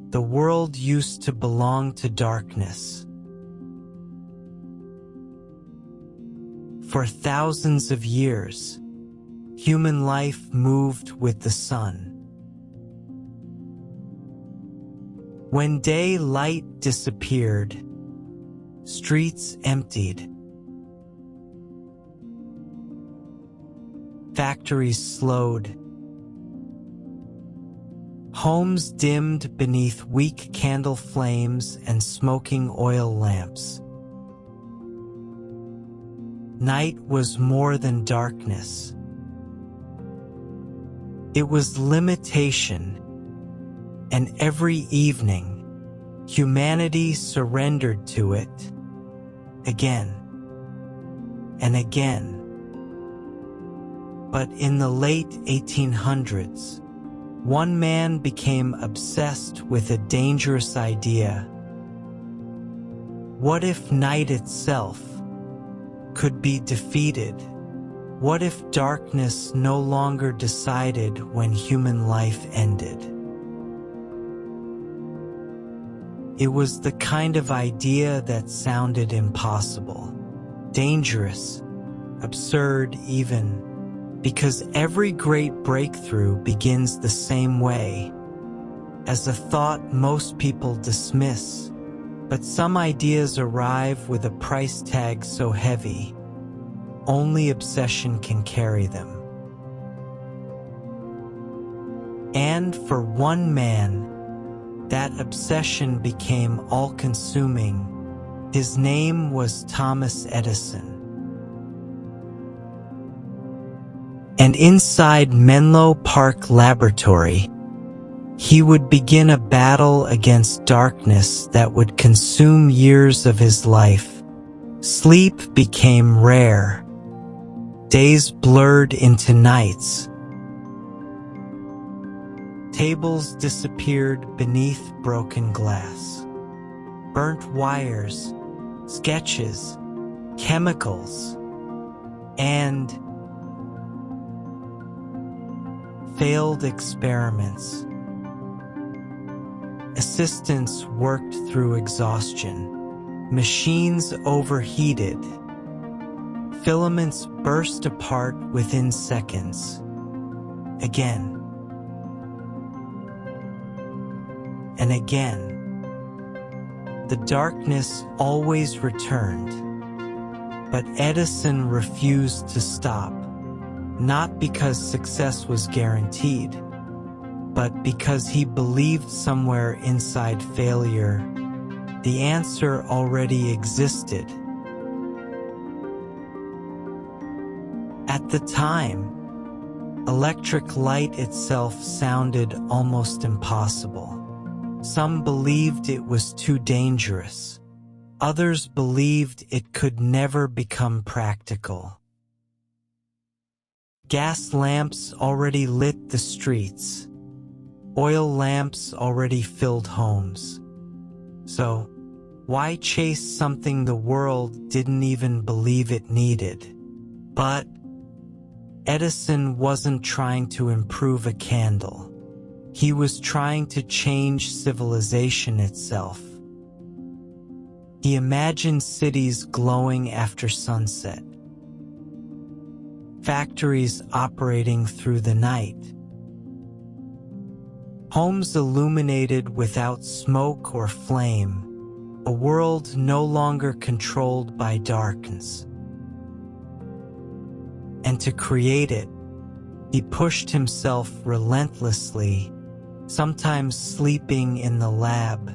The world used to belong to darkness. For thousands of years, human life moved with the sun. When daylight disappeared, streets emptied. Factories slowed. Homes dimmed beneath weak candle flames and smoking oil lamps. Night was more than darkness. It was limitation, and every evening, humanity surrendered to it again and again. But in the late 1800s, one man became obsessed with a dangerous idea. What if night itself could be defeated? What if darkness no longer decided when human life ended? It was the kind of idea that sounded impossible, dangerous, absurd even, because every great breakthrough begins the same way, as a thought most people dismiss. But some ideas arrive with a price tag so heavy, only obsession can carry them. And for one man, that obsession became all-consuming. His name was Thomas Edison. And inside Menlo Park Laboratory, he would begin a battle against darkness that would consume years of his life. Sleep became rare. Days blurred into nights. Tables disappeared beneath broken glass. Burnt wires, sketches, chemicals, and failed experiments. Assistants worked through exhaustion. Machines overheated. Filaments burst apart within seconds. Again. And again. The darkness always returned. But Edison refused to stop. Not because success was guaranteed, but because he believed somewhere inside failure, the answer already existed. At the time, electric light itself sounded almost impossible. Some believed it was too dangerous. Others believed it could never become practical. Gas lamps already lit the streets. Oil lamps already filled homes. So, why chase something the world didn't even believe it needed? But Edison wasn't trying to improve a candle. He was trying to change civilization itself. He imagined cities glowing after sunset. Factories operating through the night. Homes illuminated without smoke or flame. A world no longer controlled by darkness. And to create it, he pushed himself relentlessly, sometimes sleeping in the lab,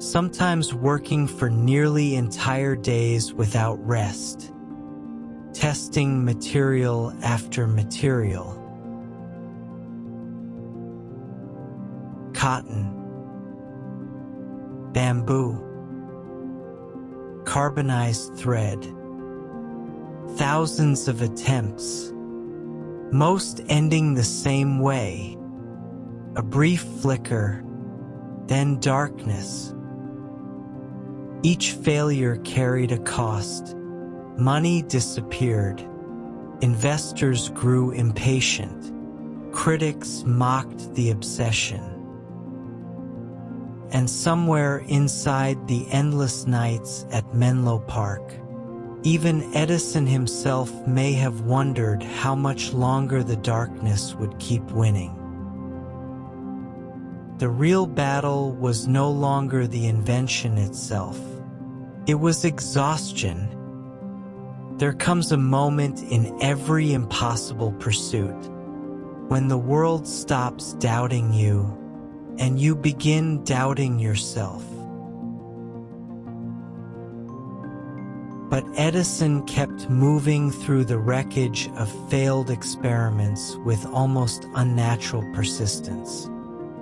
sometimes working for nearly entire days without rest, testing material after material. Cotton, bamboo, carbonized thread. Thousands of attempts, most ending the same way. A brief flicker, then darkness. Each failure carried a cost. Money disappeared. Investors grew impatient. critics mocked the obsession. And somewhere inside the endless nights at Menlo Park, even Edison himself may have wondered how much longer the darkness would keep winning. The real battle was no longer the invention itself. It was exhaustion. There comes a moment in every impossible pursuit when the world stops doubting you and you begin doubting yourself. But Edison kept moving through the wreckage of failed experiments with almost unnatural persistence,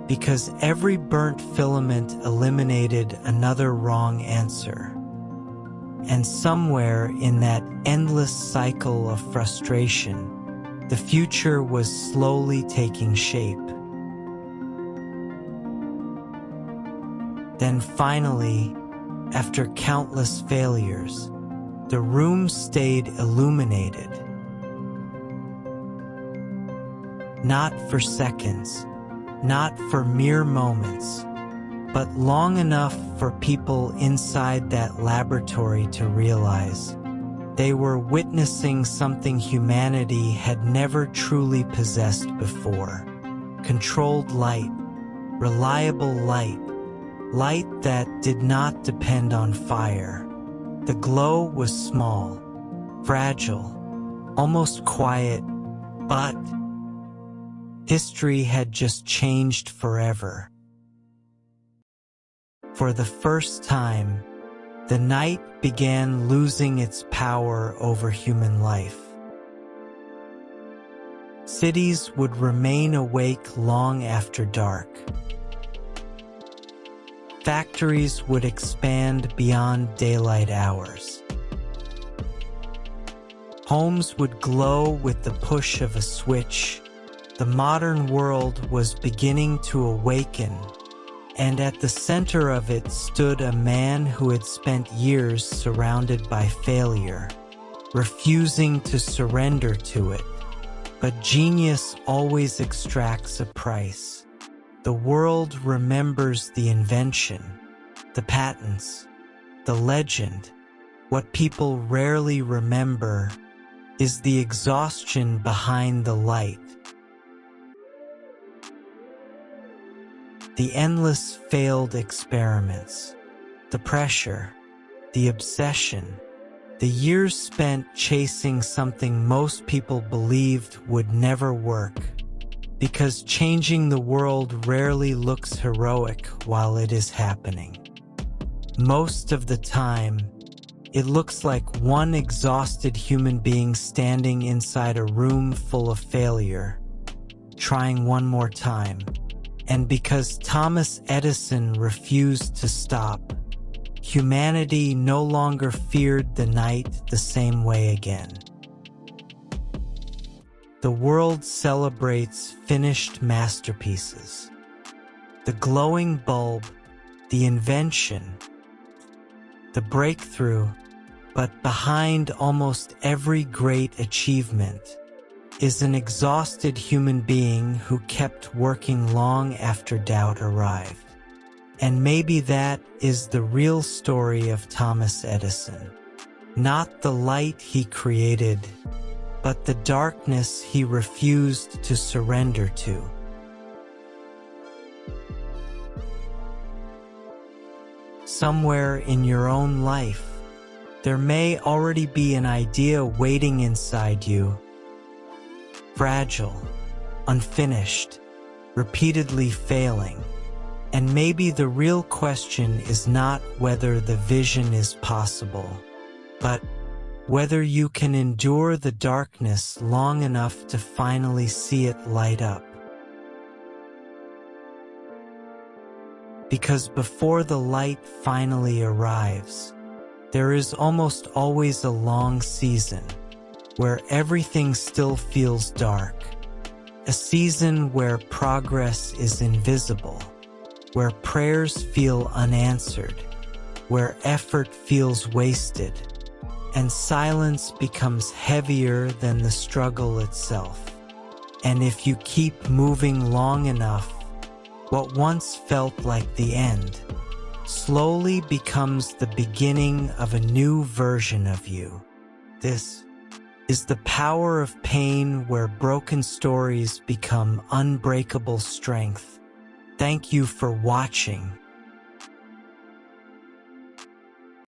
because every burnt filament eliminated another wrong answer. And somewhere in that endless cycle of frustration, the future was slowly taking shape. Then finally, after countless failures, the room stayed illuminated. Not for seconds, not for mere moments, but long enough for people inside that laboratory to realize they were witnessing something humanity had never truly possessed before. Controlled light, reliable light, light that did not depend on fire. The glow was small, fragile, almost quiet, but history had just changed forever. For the first time, the night began losing its power over human life. Cities would remain awake long after dark. Factories would expand beyond daylight hours. Homes would glow with the push of a switch. The modern world was beginning to awaken, and at the center of it stood a man who had spent years surrounded by failure, refusing to surrender to it. But genius always extracts a price. The world remembers the invention, the patents, the legend. What people rarely remember is the exhaustion behind the light. The endless failed experiments, the pressure, the obsession, the years spent chasing something most people believed would never work. Because changing the world rarely looks heroic while it is happening. Most of the time, it looks like one exhausted human being standing inside a room full of failure, trying one more time. And because Thomas Edison refused to stop, humanity no longer feared the night the same way again. The world celebrates finished masterpieces. The glowing bulb, the invention, the breakthrough, but behind almost every great achievement is an exhausted human being who kept working long after doubt arrived. And maybe that is the real story of Thomas Edison. Not the light he created, but the darkness he refused to surrender to. Somewhere in your own life, there may already be an idea waiting inside you, fragile, unfinished, repeatedly failing. And maybe the real question is not whether the vision is possible, but whether you can endure the darkness long enough to finally see it light up. Because before the light finally arrives, there is almost always a long season where everything still feels dark, a season where progress is invisible, where prayers feel unanswered, where effort feels wasted, and silence becomes heavier than the struggle itself. And if you keep moving long enough, what once felt like the end slowly becomes the beginning of a new version of you. This is the power of pain, where broken stories become unbreakable strength. Thank you for watching.